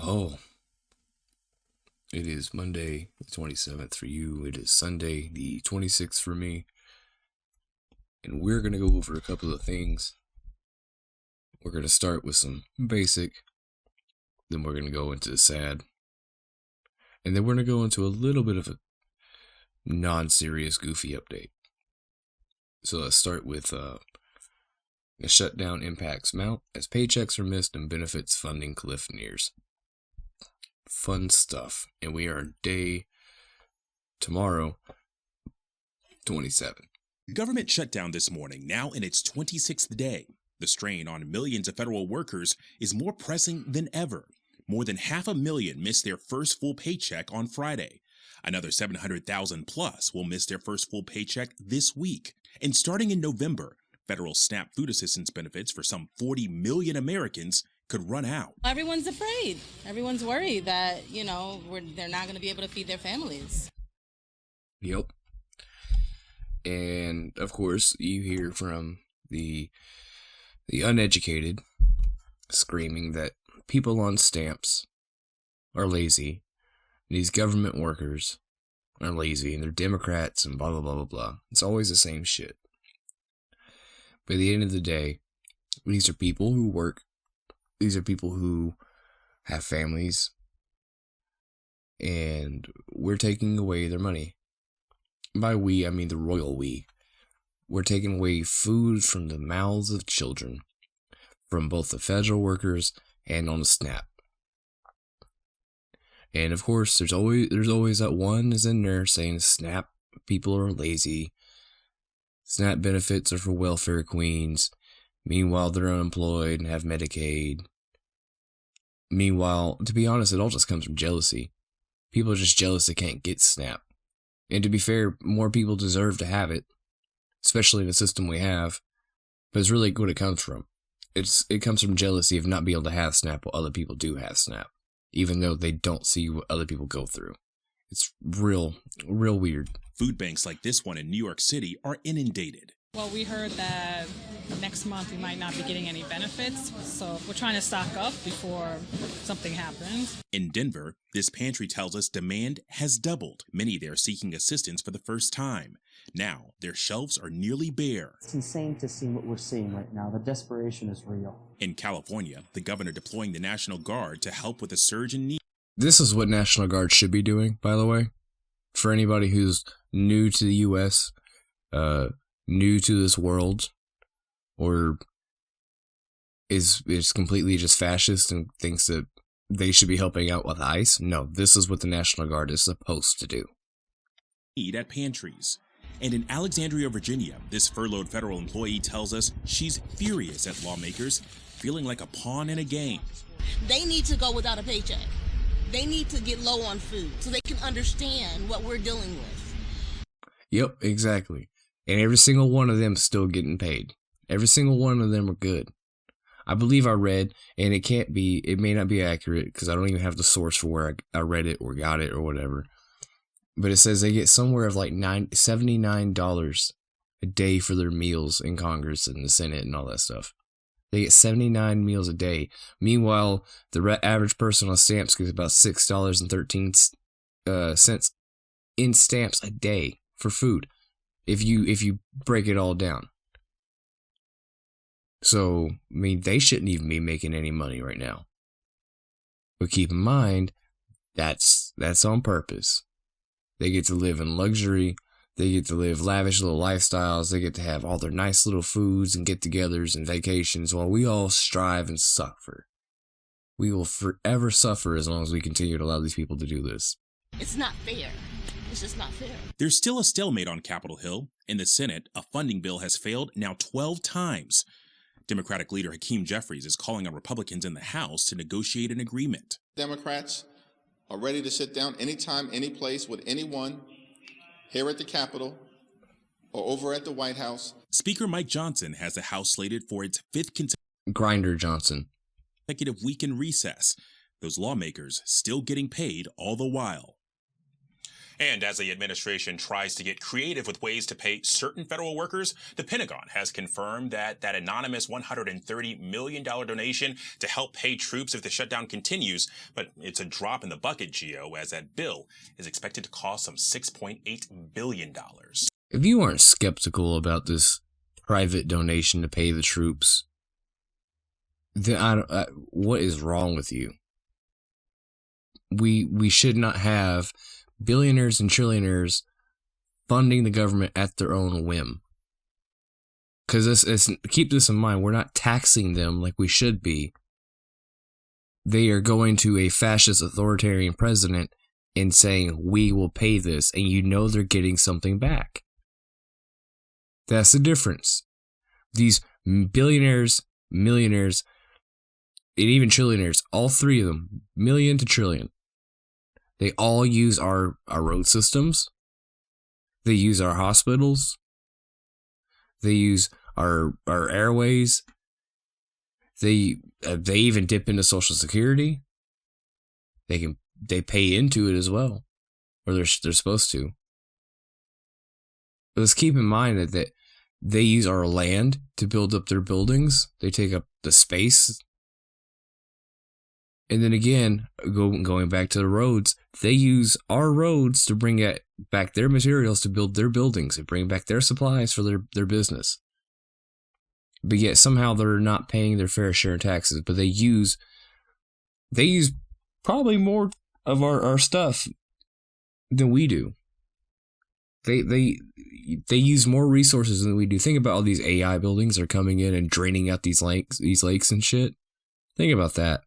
Oh, it is Monday the 27th for you. It is Sunday the 26th for me. And we're going to go over a couple of things. We're going to start with some basic. Then we're going to go into the sad. And then we're going to go into a little bit of a non-serious, goofy update. So let's start with the shutdown impacts mount as paychecks are missed and benefits funding cliff nears. Fun stuff. And we are day tomorrow, 27. Government shutdown this morning, now in its 26th day. The strain on millions of federal workers is more pressing than ever. More than 500,000 missed their first full paycheck on Friday. Another 700,000 plus will miss their first full paycheck this week. And starting in November, federal SNAP food assistance benefits for some 40 million Americans could run out. Everyone's afraid. Everyone's worried that, they're not going to be able to feed their families. Yep. And, of course, you hear from the uneducated screaming that people on stamps are lazy. These government workers are lazy, and they're Democrats, and blah, blah, blah, blah, blah. It's always the same shit. But at the end of the day, these are people who work. These are people who have families, and we're taking away their money. By we, I mean the royal we. We're taking away food from the mouths of children, from both the federal workers and on the SNAP. And of course, there's always that one is in there saying SNAP people are lazy. SNAP benefits are for welfare queens. Meanwhile, they're unemployed and have Medicaid. Meanwhile, to be honest, it all just comes from jealousy. People are just jealous they can't get SNAP. And to be fair, more people deserve to have it, especially in the system we have. But it's really what it comes from. It comes from jealousy of not being able to have SNAP while other people do have SNAP, even though they don't see what other people go through. It's real weird. Food banks like this one in New York City are inundated. Well, we heard that next month we might not be getting any benefits, so we're trying to stock up before something happens. In Denver, this pantry tells us demand has doubled. Many there seeking assistance for the first time. Now, their shelves are nearly bare. It's insane to see what we're seeing right now. The desperation is real. In California, the governor deploying the National Guard to help with a surge in need. This is what National Guard should be doing, by the way. For anybody who's new to the U.S., new to this world, or is completely just fascist and thinks that they should be helping out with ICE. No, this is what the National Guard is supposed to do. Need at pantries. And in Alexandria, Virginia, this furloughed federal employee tells us she's furious at lawmakers, feeling like a pawn in a game. They need to go without a paycheck. They need to get low on food so they can understand what we're dealing with. Yep, exactly. And every single one of them is still getting paid. Every single one of them are good. I believe I read, and it may not be accurate because I don't even have the source for where I read it or got it or whatever. But it says they get somewhere of like $79 a day for their meals in Congress and the Senate and all that stuff. They get 79 meals a day. Meanwhile, the average person on stamps gets about $6.13 in stamps a day for food. If you break it all down. So, I mean, they shouldn't even be making any money right now. But keep in mind, that's on purpose. They get to live in luxury. They get to live lavish little lifestyles. They get to have all their nice little foods and get-togethers and vacations while we all strive and suffer. We will forever suffer as long as we continue to allow these people to do this. It's not fair. It's just not fair. There's still a stalemate on Capitol Hill. In the Senate, a funding bill has failed now 12 times. Democratic leader Hakeem Jeffries is calling on Republicans in the House to negotiate an agreement. Democrats are ready to sit down anytime, any place with anyone here at the Capitol or over at the White House. Speaker Mike Johnson has the House slated for its fifth Grinder Johnson. consecutive week in recess. Those lawmakers still getting paid all the while. And as the administration tries to get creative with ways to pay certain federal workers, the Pentagon has confirmed that anonymous $130 million donation to help pay troops if the shutdown continues. But it's a drop in the bucket, Gio, as that bill is expected to cost some $6.8 billion. If you aren't skeptical about this private donation to pay the troops, then what is wrong with you? We should not have billionaires and trillionaires funding the government at their own whim. Because keep this in mind, we're not taxing them like we should be. They are going to a fascist authoritarian president and saying, we will pay this, and you know they're getting something back. That's the difference. These billionaires, millionaires, and even trillionaires, all three of them, million to trillion, they all use our road systems. They use our hospitals. They use our airways. They even dip into Social Security. They pay into it as well, or they're supposed to. But let's keep in mind that they use our land to build up their buildings. They take up the space. And then again, going back to the roads, they use our roads to bring back their materials to build their buildings and bring back their supplies for their business. But yet somehow they're not paying their fair share of taxes, but they use probably more of our stuff than we do. They use more resources than we do. Think about all these AI buildings that are coming in and draining out these lakes and shit. Think about that.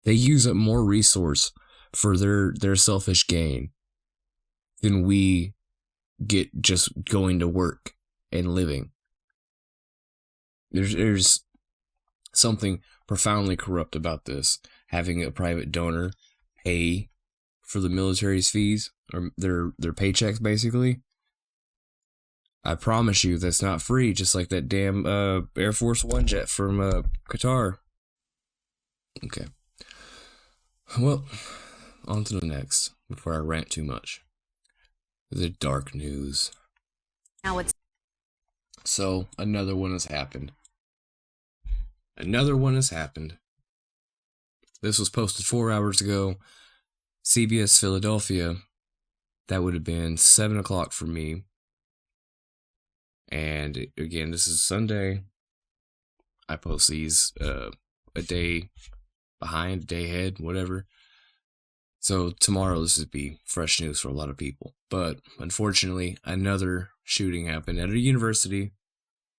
They use up more resource for their selfish gain than we get just going to work and living. There's something profoundly corrupt about this. Having a private donor pay for the military's fees, or their paychecks, basically. I promise you that's not free, just like that damn Air Force One jet from Qatar. Okay. Well, on to the next, before I rant too much. The dark news. So, another one has happened. This was posted 4 hours ago. CBS Philadelphia. That would have been 7 o'clock for me. And again, this is Sunday. I post these a day behind, a day ahead, whatever. So tomorrow this would be fresh news for a lot of people. But unfortunately, another shooting happened at a university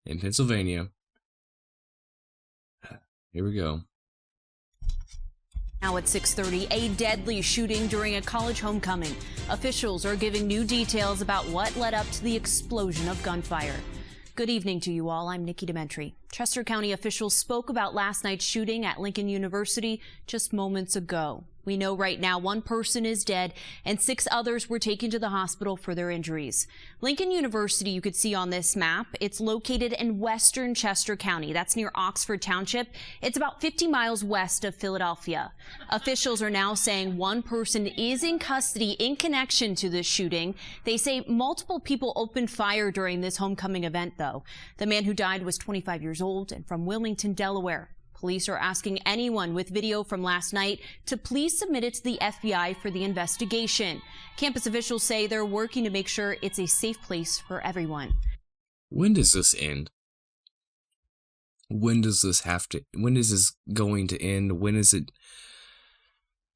in Pennsylvania. Here we go. Now at 6:30, a deadly shooting during a college homecoming. Officials are giving new details about what led up to the explosion of gunfire. Good evening to you all. I'm Nikki Dementri. Chester County officials spoke about last night's shooting at Lincoln University just moments ago. We know right now one person is dead and 6 others were taken to the hospital for their injuries. Lincoln University, you could see on this map, it's located in western Chester County. That's near Oxford Township. It's about 50 miles west of Philadelphia. Officials are now saying one person is in custody in connection to this shooting. They say multiple people opened fire during this homecoming event, though. The man who died was 25 years old and from Wilmington, Delaware. Police are asking anyone with video from last night to please submit it to the FBI for the investigation. Campus officials say they're working to make sure it's a safe place for everyone. When does this end? When is this going to end? When is it?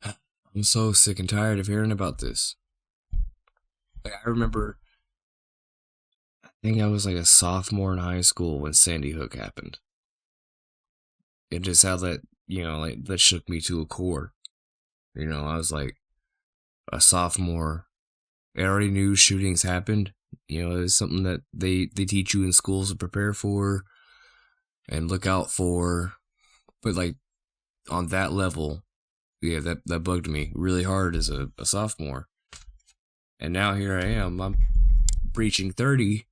I'm so sick and tired of hearing about this. I remember, I think I was like a sophomore in high school when Sandy Hook happened. It just how that, that shook me to a core. I was like a sophomore. I already knew shootings happened. It was something that they teach you in schools to prepare for and look out for. But like on that level, yeah, that bugged me really hard as a sophomore. And now here I am. I'm breaching 30.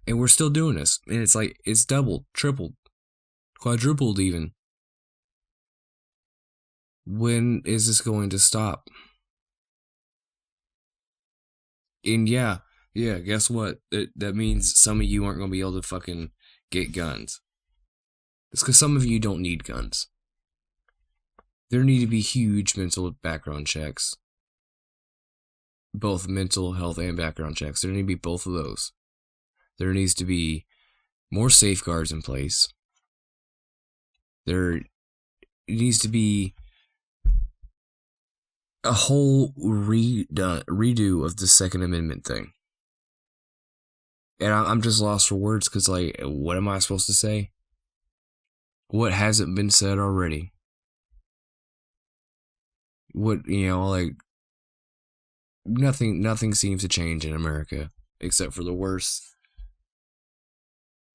And we're still doing this. And it's like, it's doubled, tripled, quadrupled even. When is this going to stop? And yeah, guess what? That means some of you aren't going to be able to fucking get guns. It's because some of you don't need guns. There need to be huge mental background checks. Both mental health and background checks. There need to be both of those. There needs to be more safeguards in place. There needs to be a whole redo of the Second Amendment thing. And I'm just lost for words because, like, what am I supposed to say? What hasn't been said already? What, like, nothing seems to change in America except for the worse.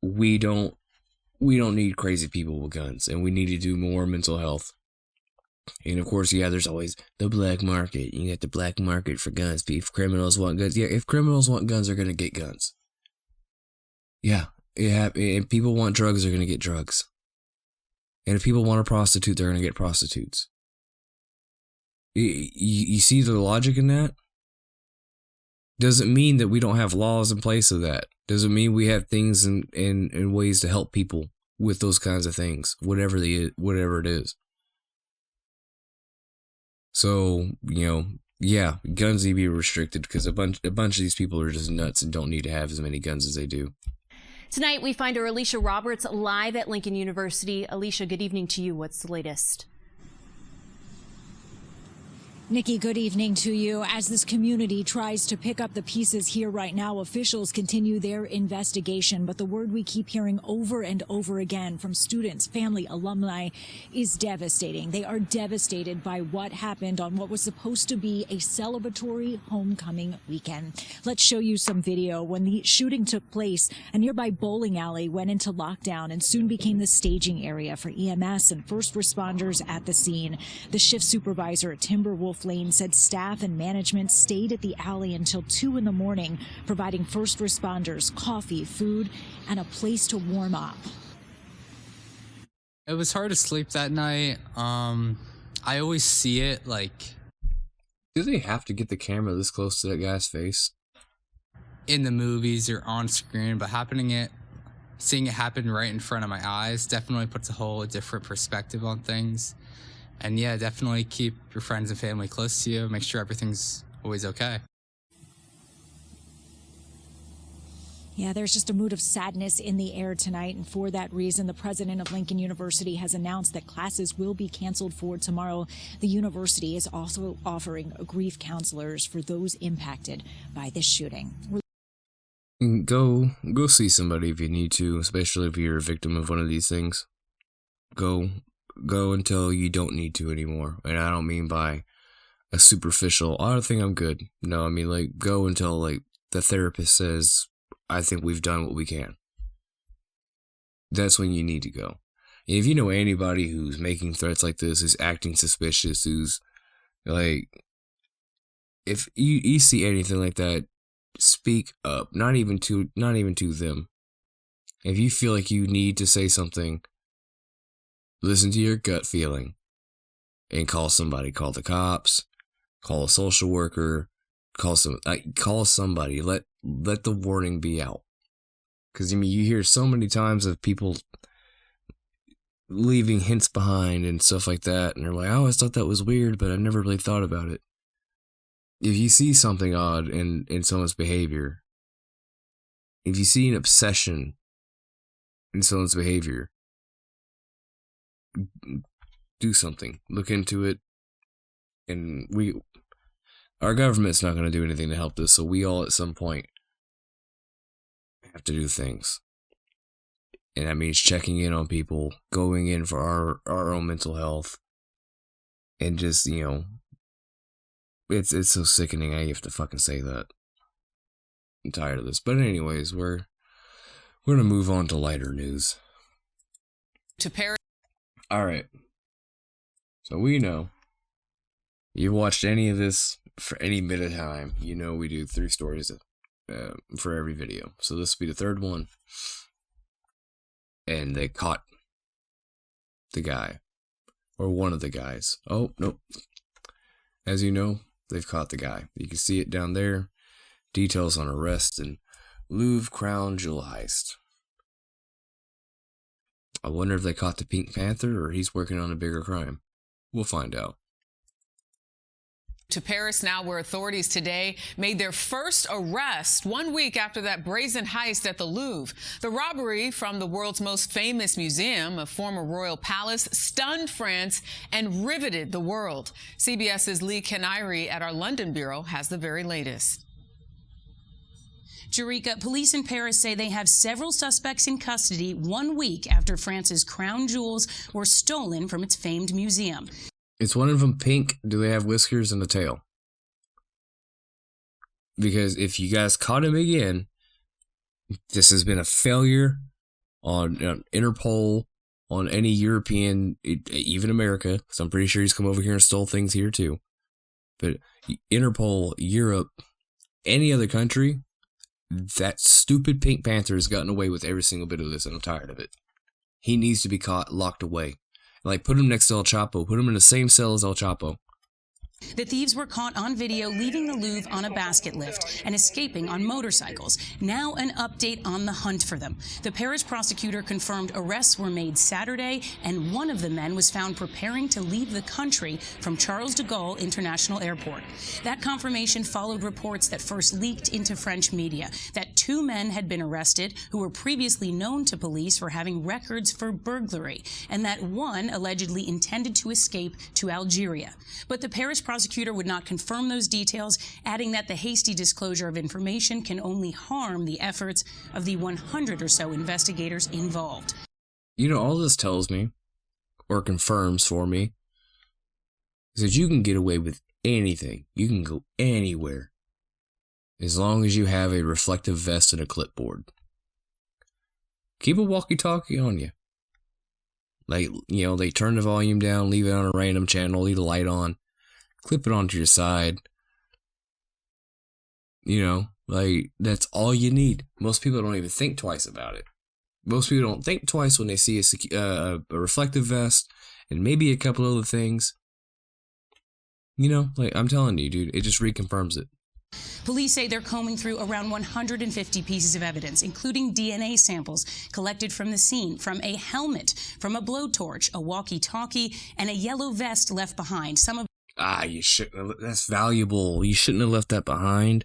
We don't need crazy people with guns, and we need to do more mental health. And of course, yeah, there's always the black market. You got the black market for guns. If criminals want guns, if criminals want guns, they're gonna get guns. Yeah, and people want drugs, they're gonna get drugs. And if people want a prostitute, they're gonna get prostitutes. You see the logic in that? Doesn't mean that we don't have laws in place of that. Doesn't mean we have things and ways to help people with those kinds of things, whatever it is. So, yeah, guns need to be restricted because a bunch of these people are just nuts and don't need to have as many guns as they do. Tonight, we find our Alicia Roberts live at Lincoln University. Alicia, good evening to you. What's the latest? Nikki, good evening to you. As this community tries to pick up the pieces here right now, officials continue their investigation. But the word we keep hearing over and over again from students, family, alumni is devastating. They are devastated by what happened on what was supposed to be a celebratory homecoming weekend. Let's show you some video. When the shooting took place, a nearby bowling alley went into lockdown and soon became the staging area for EMS and first responders at the scene. The shift supervisor at Timberwolf Lane said staff and management stayed at the alley until 2 a.m, providing first responders coffee, food, and a place to warm up. It was hard to sleep that night. I always see it Do they have to get the camera this close to that guy's face? In the movies or on screen, but seeing it happen right in front of my eyes definitely puts a whole different perspective on things. And yeah, definitely keep your friends and family close to you. Make sure everything's always okay. Yeah, there's just a mood of sadness in the air tonight. And for that reason, the president of Lincoln University has announced that classes will be canceled for tomorrow. The university is also offering grief counselors for those impacted by this shooting. Go see somebody if you need to, especially if you're a victim of one of these things. Go until you don't need to anymore. And I don't mean by a superficial, I think I'm good. No, I mean go until the therapist says, I think we've done what we can. That's when you need to go. And if you know anybody who's making threats like this, who's acting suspicious, who's if you see anything like that, speak up. Not even to them. If you feel like you need to say something, listen to your gut feeling and call somebody. Call the cops, call a social worker, call somebody. Let the warning be out. Because, you hear so many times of people leaving hints behind and stuff like that. And they're like, I always thought that was weird, but I never really thought about it. If you see something odd in someone's behavior, if you see an obsession in someone's behavior, do something. Look into it. And our government's not going to do anything to help this, so we all at some point have to do things. And that means checking in on people, going in for our own mental health, and just, it's so sickening I have to fucking say that. I'm tired of this. But anyways, we're going to move on to lighter news. Alright. So we know. You've watched any of this for any bit of time. You know we do 3 stories for every video. So this will be the 3rd one. And they caught the guy. Or one of the guys. Oh, nope. As you know, they've caught the guy. You can see it down there. Details on arrest and Louvre crown jewel heist. I wonder if they caught the Pink Panther or he's working on a bigger crime. We'll find out. To Paris now, where authorities today made their first arrest 1 week after that brazen heist at the Louvre. The robbery from the world's most famous museum, a former royal palace, stunned France and riveted the world. CBS's Lee Canary at our London bureau has the very latest. Jerika, police in Paris say they have several suspects in custody 1 week after France's crown jewels were stolen from its famed museum. Is one of them pink? Do they have whiskers and a tail? Because if you guys caught him again, this has been a failure on Interpol, on any European, even America, because I'm pretty sure he's come over here and stole things here too. But Interpol, Europe, any other country, that stupid Pink Panther has gotten away with every single bit of this, and I'm tired of it. He needs to be caught, locked away. Like, put him next to El Chapo. Put him in the same cell as El Chapo. The thieves were caught on video leaving the Louvre on a basket lift and escaping on motorcycles. Now an update on the hunt for them. The Paris prosecutor confirmed arrests were made Saturday, and one of the men was found preparing to leave the country from Charles de Gaulle International Airport. That confirmation followed reports that first leaked into French media that 2 men had been arrested who were previously known to police for having records for burglary, and that one allegedly intended to escape to Algeria. But the Paris prosecutor would not confirm those details, adding that the hasty disclosure of information can only harm the efforts of the 100 or so investigators involved. You know, all this tells me, or confirms for me, is that you can get away with anything. You can go anywhere, as long as you have a reflective vest and a clipboard. Keep a walkie-talkie on you. Like, you know, they turn the volume down, leave it on a random channel, leave the light on. Clip it onto your side. You know, like, that's all you need. Most people don't even think twice about it. Most people don't think twice when they see a reflective vest and maybe a couple other things. You know, like, I'm telling you, dude, it just reconfirms it. Police say they're combing through around 150 pieces of evidence, including DNA samples collected from the scene, from a helmet, from a blowtorch, a walkie-talkie, and a yellow vest left behind. Some of You shouldn't have, that's valuable. You shouldn't have left that behind.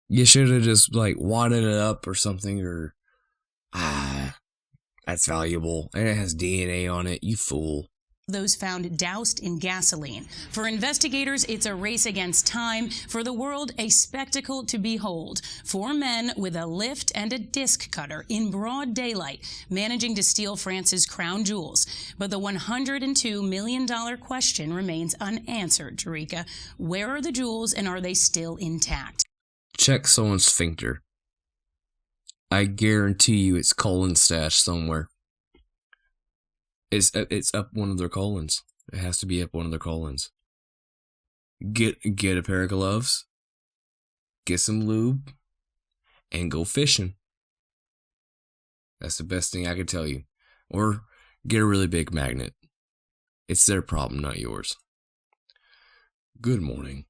You should have just, like, wadded it up or something, or, that's valuable. And it has DNA on it, you fool. those found doused in gasoline. For investigators, it's a race against time. For the world, a spectacle to behold. 4 men with a lift and a disc cutter in broad daylight, managing to steal France's crown jewels. But the $102 million question remains unanswered, Jerika. Where are the jewels, and are they still intact? Check someone's sphincter. I guarantee you it's colon stashed somewhere. It's up one of their colons. It has to be up one of their colons. Get a pair of gloves, get some lube, and go fishing. That's the best thing I could tell you. Or get a really big magnet. It's their problem, not yours. Good morning.